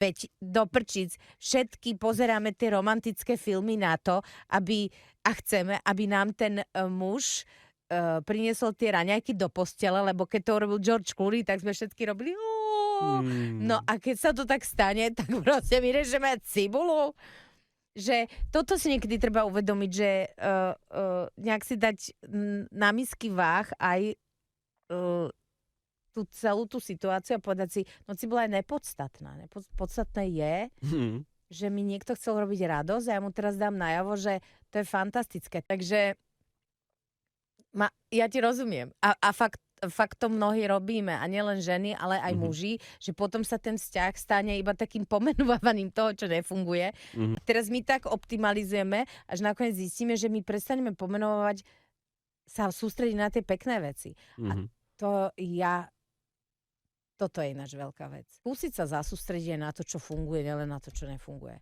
Veď do prčíc, všetky pozeráme tie romantické filmy na to, a chceme, aby nám ten muž priniesol tie raňajky do postele, lebo keď to robil George Clooney, tak sme všetky robili No a keď sa to tak stane, tak proste my režeme cibulu. Že toto si niekedy treba uvedomiť, že nejak si dať na misky váh aj tú celú tú situáciu a povedať si, no cibula je nepodstatná. Podstatné je, že mi niekto chcel robiť radosť a ja mu teraz dám najavo, že to je fantastické. Takže ja ti rozumiem. A fakt to mnohí robíme. A nielen ženy, ale aj muži. Že potom sa ten vzťah stane iba takým pomenovávaním toho, čo nefunguje. Teraz my tak optimalizujeme, až nakoniec zistíme, že my prestaneme pomenovať, sa sústrediť na tie pekné veci. A toto je ináč veľká vec. Skúsiť sa zasústrediť na to, čo funguje, nielen na to, čo nefunguje.